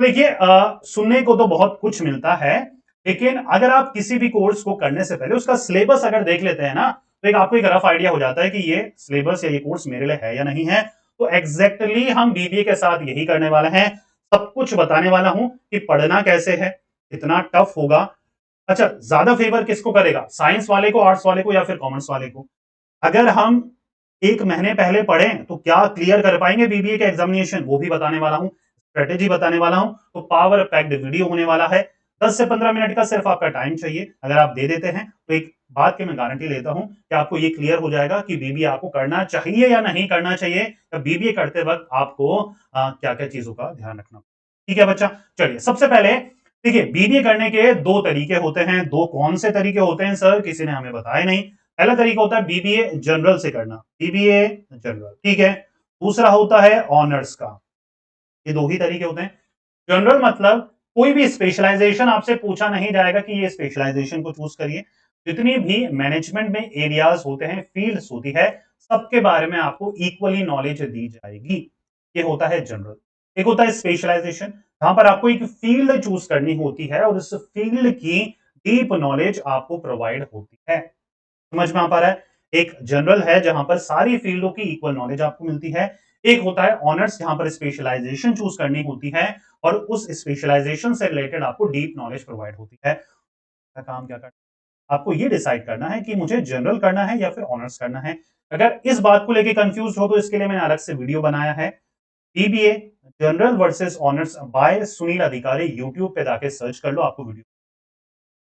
देखिए सुनने को तो बहुत कुछ मिलता है, लेकिन अगर आप किसी भी कोर्स को करने से पहले उसका सिलेबस अगर देख लेते हैं ना, तो आपको एक रफ आइडिया हो जाता है कि ये सिलेबस या ये कोर्स मेरे लिए है या नहीं है। तो एग्जैक्टली हम बीबीए के साथ यही करने वाले हैं। सब कुछ बताने वाला हूं कि पढ़ना कैसे है, कितना टफ होगा। अच्छा, ज्यादा फेवर किसको करेगा, साइंस वाले को, आर्ट्स वाले को, या फिर कॉमर्स वाले को? अगर हम 1 महीने पहले पढ़ें तो क्या क्लियर कर पाएंगे बीबीए के एग्जामिनेशन, वो भी बताने वाला हूं। स्ट्रेटेजी बताने वाला हूं। तो पावर पैक्ड वीडियो होने वाला है। 10 से 15 मिनट का सिर्फ आपका टाइम चाहिए। अगर आप दे देते हैं तो एक बात की मैं गारंटी लेता हूं कि आपको ये क्लियर हो जाएगा कि बीबीए आपको करना चाहिए या नहीं करना चाहिए, या बीबीए करते वक्त आपको क्या क्या चीजों का ध्यान रखना। ठीक है बच्चा, चलिए सबसे पहले देखिए, बीबीए करने के दो तरीके होते हैं। दो कौन से तरीके होते हैं सर, किसी ने हमें बताया नहीं। पहला तरीका होता है बीबीए जनरल से करना, बीबीए जनरल, ठीक है। दूसरा होता है ऑनर्स का। ये दो ही तरीके होते हैं। जनरल मतलब कोई भी स्पेशलाइजेशन आपसे पूछा नहीं जाएगा कि ये स्पेशलाइजेशन को चूज करिए। जितनी भी मैनेजमेंट में एरियाज होते हैं, फील्ड्स होती है, सबके बारे में आपको इक्वली नॉलेज दी जाएगी। ये होता है जनरल। एक होता है स्पेशलाइजेशन, जहां पर आपको एक फील्ड चूज करनी होती है और उस फील्ड की डीप नॉलेज आपको प्रोवाइड होती है। समझ में आ पा रहा है? एक जनरल है जहां पर सारी फील्डों की इक्वल नॉलेज आपको मिलती है। एक होता है ऑनर्स, जहां पर स्पेशलाइजेशन चूज करनी होती है और उस स्पेशलाइजेशन से रिलेटेड आपको डीप नॉलेज प्रोवाइड होती है। काम क्या करना, आपको ये डिसाइड करना है कि मुझे जनरल करना है या फिर ऑनर्स करना है। अगर इस बात को लेकर कंफ्यूज हो तो इसके लिए मैंने अलग से वीडियो बनाया है, BBA general versus honours by Sunil Adhikari. YouTube पे जाके सर्च कर लो, आपको वीडियो।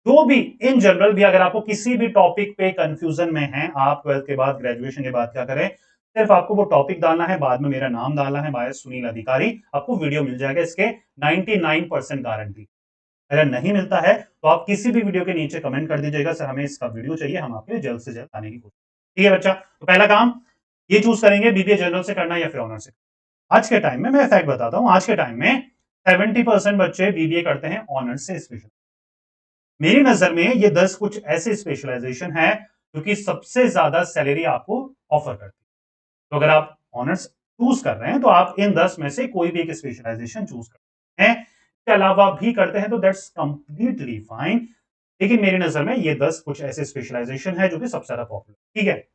जो भी इन जनरल भी अगर आपको किसी भी टॉपिक पे कंफ्यूजन में है, आप 12th के बाद, ग्रेजुएशन के बाद क्या करें, सिर्फ आपको वो टॉपिक डालना है, बाद में मेरा नाम डालना है, बाय सुनील अधिकारी, आपको वीडियो मिल जाएगा इसके। 99% गारंटी। अगर नहीं मिलता है तो आप किसी भी वीडियो के नीचे कमेंट कर दीजिएगा, सर हमें इसका वीडियो चाहिए, हम आपके जल्द से जल्द आने की कोशिश। ठीक है बच्चा, तो पहला काम ये चूज करेंगे बीबीए जनरल से करना है या फिर ऑनर से। आज के टाइम में मैं फैक्ट बताता हूं, आज के टाइम में 70% बच्चे बीबीए करते हैं ऑनर्स से स्पेशल। मेरी नजर में ये 10 कुछ ऐसे स्पेशलाइजेशन है जो कि सबसे ज्यादा सैलरी आपको ऑफर करती है। तो अगर आप ऑनर्स चूज कर रहे हैं तो आप इन 10 में से कोई भी एक स्पेशलाइजेशन चूज करते हैं। इसके अलावा भी करते हैं तो दैट्स कंप्लीटली फाइन। लेकिन मेरी नजर में ये 10 कुछ ऐसे स्पेशलाइजेशन है जो कि सबसे ज्यादा पॉपुलर। ठीक है,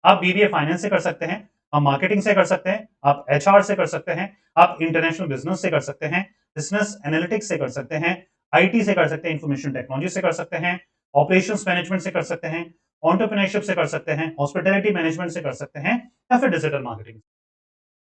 आप बीबीए फाइनेंस से कर सकते हैं, आप मार्केटिंग से कर सकते हैं, आप एचआर से कर सकते हैं, आप इंटरनेशनल बिजनेस से कर सकते हैं, बिजनेस एनालिटिक्स से कर सकते हैं, आईटी से कर सकते हैं, इंफॉर्मेशन टेक्नोलॉजी से कर सकते हैं, ऑपरेशंस मैनेजमेंट से कर सकते हैं, एंटरप्रेन्योरशिप से कर सकते हैं, हॉस्पिटैलिटी मैनेजमेंट से कर सकते हैं, या फिर डिजिटल मार्केटिंग।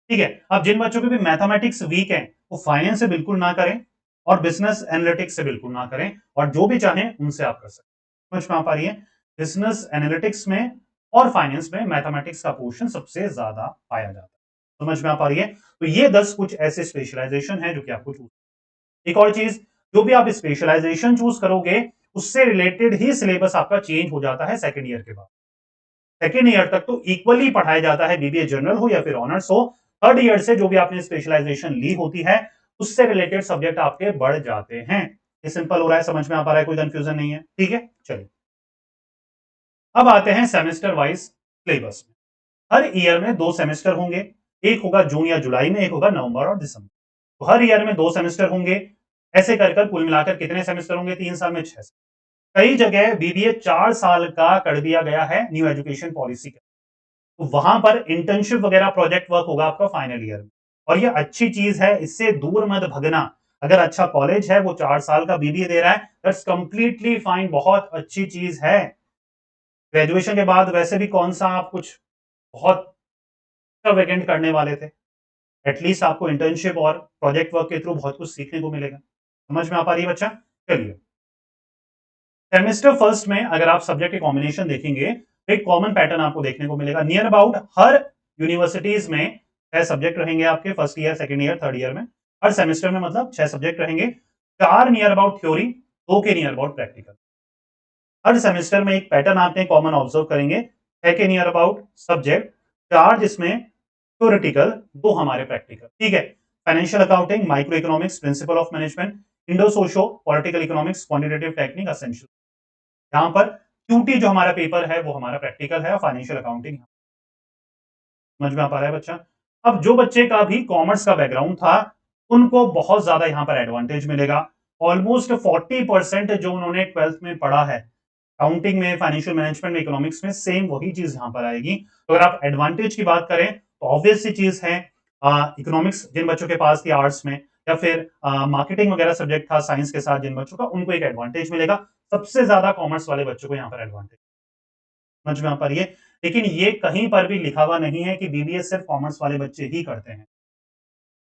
ठीक है, अब जिन बच्चों के भी मैथमेटिक्स वीक है वो फाइनेंस से बिल्कुल ना करें और बिजनेस एनालिटिक्स से बिल्कुल ना करें, और जो भी चाहें उनसे आप कर सकते हैं। समझ में आ पा रही है? बिजनेस एनालिटिक्स में और फाइनेंस में मैथमेटिक्स का पोर्शन सबसे ज्यादा पाया जाता है। समझ में आ पा रही है? तो ये 10 कुछ ऐसे स्पेशलाइजेशन है जो कि आपको चूज। एक और चीज, जो भी आप स्पेशलाइजेशन चूज करोगे उससे रिलेटेड ही सिलेबस आपका चेंज हो जाता है सेकेंड ईयर के बाद। सेकेंड ईयर तक तो इक्वली पढ़ाया जाता है, बीबीए जनरल हो या फिर ऑनर्स हो। थर्ड ईयर से जो भी आपने स्पेशलाइजेशन ली होती है उससे रिलेटेड सब्जेक्ट आपके बढ़ जाते हैं। ये सिंपल हो रहा है, समझ में आ पा रहा है, कोई कंफ्यूजन नहीं है? ठीक है, चलिए अब आते हैं सेमेस्टर वाइज सिलेबस में। हर ईयर में 2 सेमेस्टर होंगे। एक होगा जून या जुलाई में, एक होगा नवंबर और दिसंबर। तो हर ईयर में 2 सेमेस्टर होंगे। ऐसे कर कर कुल मिलाकर कितने सेमेस्टर होंगे 3 साल में? 6। कई जगह बीबीए 4 साल का कर दिया गया है न्यू एजुकेशन पॉलिसी का। तो वहां पर इंटर्नशिप वगैरह प्रोजेक्ट वर्क होगा आपका फाइनल ईयर में। और ये अच्छी चीज है, इससे दूर मत भगना। अगर अच्छा कॉलेज है वो 4 साल का बीबीए दे रहा है, दैट्स कंप्लीटली फाइन, बहुत अच्छी चीज है। ग्रेजुएशन के बाद वैसे भी कौन सा आप कुछ बहुत वेकेंट करने वाले थे। एटलीस्ट आपको इंटर्नशिप और प्रोजेक्ट वर्क के थ्रू बहुत कुछ सीखने को मिलेगा। समझ में आ पा रही है बच्चा? चलिए, सेमेस्टर फर्स्ट में अगर आप सब्जेक्ट के कॉम्बिनेशन देखेंगे तो एक कॉमन पैटर्न आपको देखने को मिलेगा। नियर अबाउट हर यूनिवर्सिटीज में 6 सब्जेक्ट रहेंगे आपके, first year, second year, third year में। हर सेमेस्टर में मतलब 6 सब्जेक्ट रहेंगे। 4 नियर अबाउट थ्योरी, 2 के near about practical. Her semester में एक पैटर्न आपने कॉमन ऑब्जर्व करेंगे। 6 के नियर अबाउट सब्जेक्ट, 4 जिसमें थ्योरेटिकल, 2 हमारे प्रैक्टिकल। ठीक है, financial accounting, micro economics, principle of management, Indo socio, political economics, quantitative technique, essential. यहाँ पर क्यूटी जो हमारा पेपर है वो हमारा प्रैक्टिकल है, और फाइनेंशियल अकाउंटिंग। समझ में आ पा रहा है बच्चा? अब जो बच्चे का भी कॉमर्स का बैकग्राउंड था उनको बहुत ज्यादा यहां पर एडवांटेज मिलेगा। ऑलमोस्ट 40% जो उन्होंने 12th में पढ़ा है अकाउंटिंग में, फाइनेंशियल मैनेजमेंट में, इकोनॉमिक्स में, सेम वही चीज यहां पर आएगी। तो अगर आप एडवांटेज की बात करें तो ऑब्वियस सी चीज है, इकोनॉमिक्स जिन बच्चों के पास थी आर्ट्स में, या फिर मार्केटिंग वगैरह सब्जेक्ट था साइंस के साथ जिन बच्चों का, उनको एक एडवांटेज मिलेगा। सबसे ज्यादा कॉमर्स वाले बच्चों को यहाँ पर एडवांटेज समझ में आ पा रही है। लेकिन ये कहीं पर भी लिखा हुआ नहीं है कि बीबीए सिर्फ कॉमर्स वाले बच्चे ही करते हैं।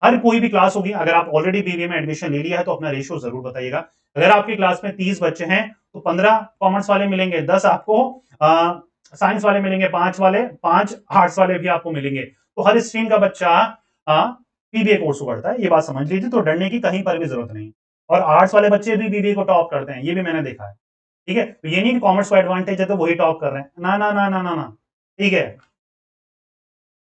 हर कोई भी क्लास होगी, अगर आप ऑलरेडी बीबीए में एडमिशन ले लिया है तो अपना रेशियो जरूर बताइएगा। अगर आपकी क्लास में 30 बच्चे हैं तो 15 कॉमर्स वाले मिलेंगे, 10 आपको साइंस वाले मिलेंगे, 5 आर्ट्स वाले भी आपको मिलेंगे। तो हर स्ट्रीम का बच्चा बीबीए कोर्स करता है, ये बात समझ लीजिए। तो डरने की कहीं पर भी जरूरत नहीं। और आर्ट्स वाले बच्चे भी बीबीए को टॉप करते हैं, ये भी मैंने देखा है। ठीक है, तो ये नहीं कि कॉमर्स को एडवांटेज है तो वही टॉप कर रहे हैं, ना ना ना ना ना ना। ठीक है,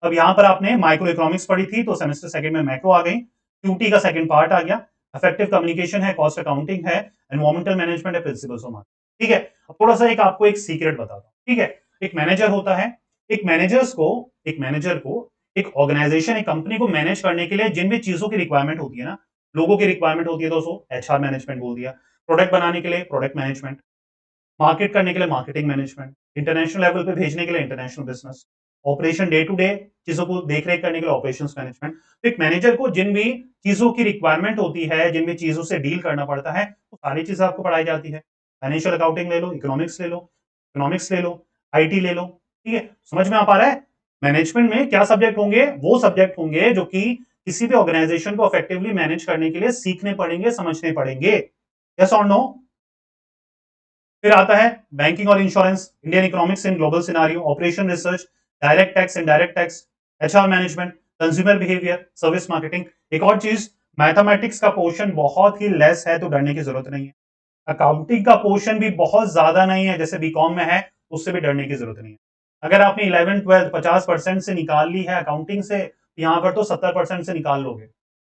अब यहां पर आपने माइक्रो इकोनॉमिक्स पढ़ी थी तो सेमेस्टर सेकंड में मैक्रो आ गई, क्यूटी का सेकंड पार्ट आ गया, इफेक्टिव कम्युनिकेशन है, कॉस्ट अकाउंटिंग है, एनवायरमेंटल मैनेजमेंट है, प्रिंसिपल्स ऑफ मार्केटिंग। ठीक है, अब थोड़ा सा आपको एक सीक्रेट बताता हूं। ठीक है, एक मैनेजर होता है, एक मैनेजर को एक ऑर्गेनाइजेशन, एक कंपनी को मैनेज करने के लिए जिन भी चीजों की रिक्वायरमेंट होती है ना, लोगों की रिक्वायरमेंट होती है तो उसको एचआर मैनेजमेंट बोल दिया, प्रोडक्ट बनाने के लिए प्रोडक्ट मैनेजमेंट, मार्केट करने के लिए मार्केटिंग मैनेजमेंट, इंटरनेशनल लेवल पे भेजने के लिए international business, operation day to day चीजों को देख रेख करने के लिए ऑपरेशंस मैनेजमेंट। तो एक मैनेजर को जिन भी चीजों की रिक्वायरमेंट होती है, जिन भी चीजों से डील करना पड़ता है, तो सारी चीजें आपको पढ़ाई जाती है। फाइनेंशियल अकाउंटिंग ले लो, इकोनॉमिक्स ले लो, आईटी ले लो। ठीक है, समझ में आ पा रहा है? मैनेजमेंट में क्या सब्जेक्ट होंगे? वो सब्जेक्ट होंगे जो कि किसी भी ऑर्गेनाइजेशन को इफेक्टिवली मैनेज करने के लिए सीखने पड़ेंगे, समझने पड़ेंगे। यस और नो? फिर आता है बैंकिंग और insurance, Indian economics in global scenario, operation research, direct tax, indirect tax, HR management, consumer behaviour, service marketing. एक और चीज, मैथमेटिक्स का पोर्शन बहुत ही लेस है तो डरने की जरूरत नहीं है। अकाउंटिंग का पोर्शन भी बहुत ज्यादा नहीं है, जैसे बीकॉम में है, उससे भी डरने की जरूरत नहीं है। अगर आपने 11 12 50% से निकाल ली है अकाउंटिंग से, यहां पर तो 70% से निकाल लोगे।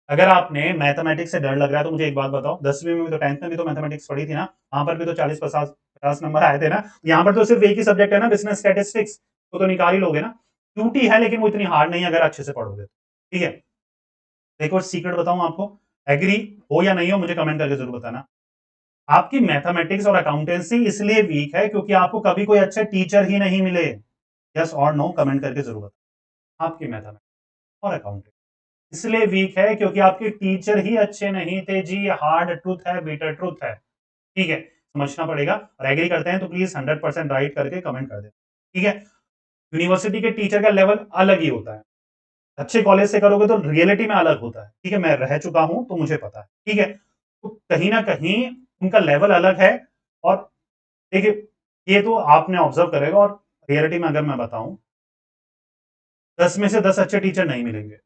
अगर आपने मैथमेटिक्स से डर लग रहा है तो मुझे एक बात बताओ, 10वीं में भी तो 10th में भी तो मैथमेटिक्स पढ़ी थी ना, वहां पर भी तो 40 50 नंबर आए थे ना। यहाँ पर तो सिर्फ एक ही सब्जेक्ट है ना, बिजनेस स्टैटिस्टिक्स, तो निकाल ही लोगे ना। क्यूटी है लेकिन वो इतनी हार्ड नहीं है अगर अच्छे से पढ़ोगे। ठीक है, एक और सीक्रेट बताऊं आपको, एग्री हो या नहीं हो मुझे कमेंट करके जरूर बताना। आपकी मैथमेटिक्स और अकाउंटेंसी इसलिए वीक है क्योंकि आपको कभी कोई अच्छे टीचर ही नहीं मिले। यस और नो कमेंट करके जरूर बताना। आपकी मैथमेटिक्स और अकाउंटिंग इसलिए वीक है क्योंकि आपके टीचर ही अच्छे नहीं थे जी। हार्ड ट्रूथ है, बीटर ट्रूथ है। ठीक है, समझना पड़ेगा। और एग्री करते हैं तो प्लीज 100% राइट करके कमेंट कर दे। ठीक है, यूनिवर्सिटी के टीचर का लेवल अलग ही होता है, अच्छे कॉलेज से करोगे तो रियलिटी में अलग होता है। ठीक है, मैं रह चुका हूं तो मुझे पता है। ठीक है, तो कहीं ना कहीं उनका लेवल अलग है। और देखिए, ये तो आपने ऑब्जर्व करेगा, और रियलिटी में अगर मैं बताऊं, 10 में से 10 अच्छे टीचर नहीं मिलेंगे।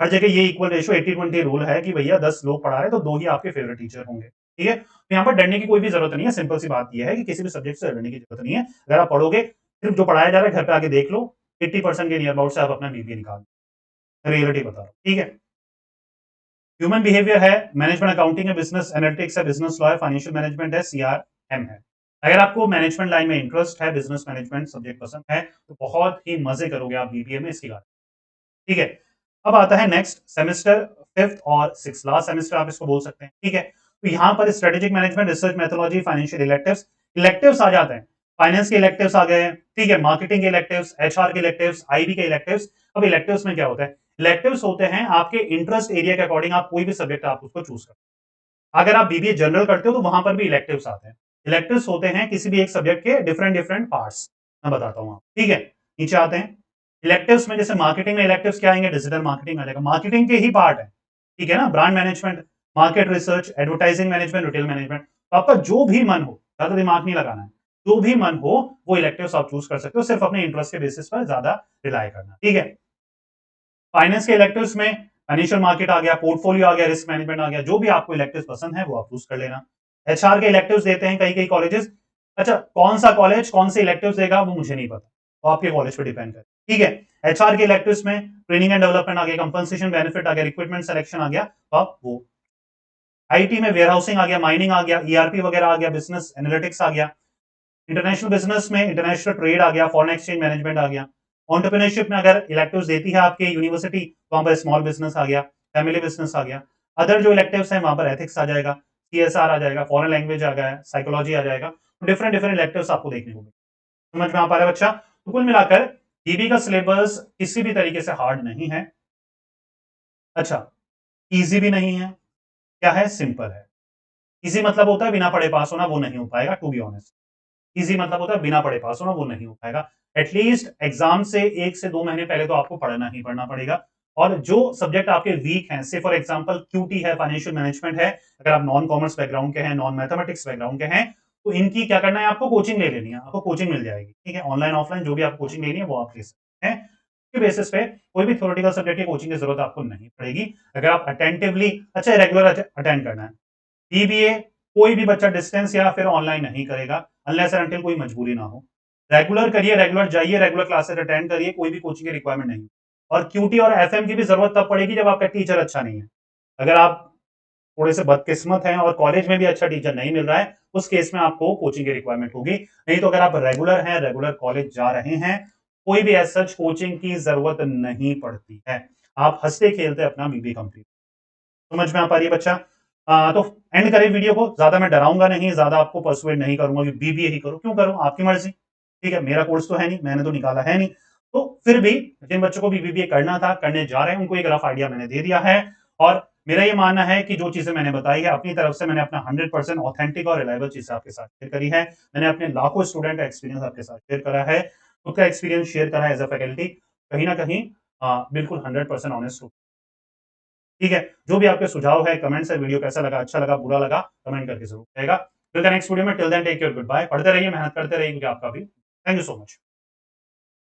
हर जगह ये इक्वल रेशियो 80-20 रूल है कि भैया 10 लोग पढ़ा रहे तो 2 ही आपके फेवरेट टीचर होंगे। ठीक है, तो यहाँ पर डरने की कोई भी जरूरत नहीं है। सिंपल सी बात यह है कि किसी भी सब्जेक्ट से डरने की जरूरत नहीं है। अगर आप पढ़ोगे, सिर्फ जो पढ़ाया जा रहा है घर पे आके देख लो, 80% के नियर अबाउट से आप अपना बीबीए निकाल, रियलिटी बता रहा हूं। ठीक है, ह्यूमन बिहेवियर है, मैनेजमेंट अकाउंटिंग है, बिजनेस एनालिटिक्स है, बिजनेस लॉ है, फाइनेंशियल मैनेजमेंट है, सीआरएम है। अगर आपको मैनेजमेंट लाइन में इंटरेस्ट है, बिजनेस मैनेजमेंट सब्जेक्ट पसंद है, तो बहुत ही मजे करोगे आप बीबीए में, इसकी बात। ठीक है, अब आता है नेक्स्ट सेमेस्टर, 5th और 6th, लास्ट सेमेस्टर आप इसको बोल सकते हैं। ठीक है, तो यहां पर strategic management, research methodology, financial electives, electives आ जाते हैं। फाइनेंस के इलेक्टिव्स आ गए। ठीक है, मार्केटिंग के इलेक्टिव्स, एचआर के इलेक्टिव्स, आईबी के इलेक्टिव्स। अब इलेक्टिव्स में क्या होता है? इलेक्टिव्स होते हैं आपके इंटरेस्ट एरिया के अकॉर्डिंग, आप कोई भी सब्जेक्ट आप उसको चूज कर। अगर आप बीबीए जनरल करते हो तो वहां पर भी इलेक्टिव्स आते हैं। इलेक्टिव्स होते हैं किसी भी एक सब्जेक्ट के डिफरेंट डिफरेंट पार्ट्स, मैं बताता हूं आप। ठीक है, नीचे आते हैं इलेक्टिव्स में। जैसे मार्केटिंग में इलेक्टिव्स क्या आएंगे? डिजिटल मार्केटिंग आ जाएगा, मार्केटिंग के ही पार्ट है। ठीक है ना, brand management, market research, advertising management, retail management. तो आपका जो भी मन हो, ज्यादा दिमाग नहीं लगाना है, जो भी मन हो वो इलेक्टिव्स आप चूज कर सकते हो, सिर्फ अपने इंटरेस्ट के बेसिस पर ज्यादा रिलाई करना। ठीक है, फाइनेंस के इलेक्टिव्स में फाइनेंशियल मार्केट आ गया, पोर्टफोलियो आ गया, रिस्क मैनेजमेंट आ गया। जो भी आपको इलेक्टिव्स पसंद है वो आप चूज कर लेना। एचआर के इलेक्टिव्स देते हैं कई कई कॉलेजेस। अच्छा, कौन सा कॉलेज कौन से इलेक्टिव्स देगा वो मुझे नहीं पता, वो आपके कॉलेज पर डिपेंड करे। ठीक है, एचआर के इलेक्टिव्स में ट्रेनिंग एंड डेवलपमेंट आ गया, कंपनसेशन बेनिफिट आ गया, रिक्रूटमेंट सिलेक्शन आ गया, तो आप वो। आईटी में वेयरहाउसिंग आ गया, माइनिंग आ गया, ईआरपी वगैरह आ गया, बिजनेस एनालिटिक्स आ गया। इंटरनेशनल बिजनेस में इंटरनेशनल ट्रेड आ गया, फॉरेन एक्सचेंज मैनेजमेंट आ गया। एंटरप्रेन्योरशिप में अगर इलेक्टिव्स देती है आपके यूनिवर्सिटी तो वहां पर स्मॉल बिजनेस आ गया। फैमिली बिजनेस आ गया। अदर जो इलेक्टिव्स हैं वहां पर एथिक्स आ जाएगा, सीएसआर आ जाएगा, फॉरेन लैंग्वेज आ गया, साइकोलॉजी आ जाएगा। तो डिफरेंट डिफरेंट इलेक्टिव्स आपको देखने को मिलेंगे। समझ में आ पा रहा है बच्चा? तो कुल मिलाकर ईबी का सिलेबस किसी भी तरीके से हार्ड नहीं है। अच्छा, इजी भी नहीं है। क्या है? सिंपल है। इजी मतलब होता है बिना पढ़े पास होना, वो नहीं हो पाएगा टू बी ऑनेस्ट। इजी मतलब होता है बिना पढ़े पास होना, वो नहीं हो पाएगा। एटलीस्ट एग्जाम से 1 से 2 महीने पहले तो आपको पढ़ना ही पढ़ना पड़ेगा। और जो सब्जेक्ट आपके वीक हैं, से फॉर एग्जांपल क्यूटी है, फाइनेंशियल मैनेजमेंट है, अगर आप नॉन कॉमर्स बैकग्राउंड के हैं, नॉन मैथमेटिक्स बैकग्राउंड के हैं, तो इनकी क्या करना है, आपको कोचिंग ले लेनी है। आपको कोचिंग मिल जाएगी, ठीक है, ऑनलाइन ऑफलाइन जो भी आपको कोचिंग लेनी है वो आप ले सकते हैं। के बेसिस पे कोई भी थ्योरेटिकल सब्जेक्ट की कोचिंग की जरूरत आपको नहीं पड़ेगी। अगर आप अटेंटिवली, अच्छा रेगुलर अटेंड करना है। बीबीए कोई भी बच्चा डिस्टेंस या फिर ऑनलाइन नहीं करेगा अनलेस एंड अनटिल कोई मजबूरी ना हो। रेगुलर करिए, रेगुलर जाइए, रेगुलर क्लासेस अटेंड करिए, कोई भी कोचिंग की रिक्वायरमेंट नहीं। और क्यूटी और एफएम की भी जरूरत तब पड़ेगी जब आपका टीचर अच्छा नहीं है। अगर आप थोड़े से बदकिस्मत हैं और कॉलेज में भी अच्छा टीचर नहीं मिल रहा है, उस केस में आपको कोचिंग की रिक्वायरमेंट होगी। नहीं तो अगर आप रेगुलर हैं, रेगुलर कॉलेज जा रहे हैं, कोई भी एज सच कोचिंग की जरूरत नहीं पड़ती है। आप हंसते खेलते अपना बीबी कंप्लीट। समझ में आ पा रही है बच्चा? तो एंड करें वीडियो को। ज्यादा मैं डराऊंगा नहीं, ज्यादा आपको परसुएड नहीं करूंगा कि बीबीए ही करो। क्यों करूं? आपकी मर्जी, ठीक है। मेरा कोर्स तो है नहीं, मैंने तो निकाला है नहीं। तो फिर भी जिन बच्चों को भी बीबीए करना था, करने जा रहे हैं, उनको एक रफ आइडिया मैंने दे दिया है। और मेरा ये मानना है कि जो चीजें मैंने बताई है अपनी तरफ से, मैंने अपना 100% ऑथेंटिक और रिलायबल चीजें आपके साथ शेयर करी है। मैंने अपने लाखों स्टूडेंट का एक्सपीरियंस आपके साथ शेयर करा है, खुद का एक्सपीरियंस शेयर करा है एज अ फैकल्टी। कहीं ना कहीं बिल्कुल 100% ऑनेस्ट। ठीक है, जो भी आपके सुझाव है, कमेंट्स है, वीडियो कैसा लगा, अच्छा लगा, बुरा लगा, कमेंट करके जरूर रहेगा। नेक्स्ट वीडियो में, till then take care, good bye. पढ़ते रहिए, मेहनत करते रहिए, क्योंकि आपका भी। Thank you so much.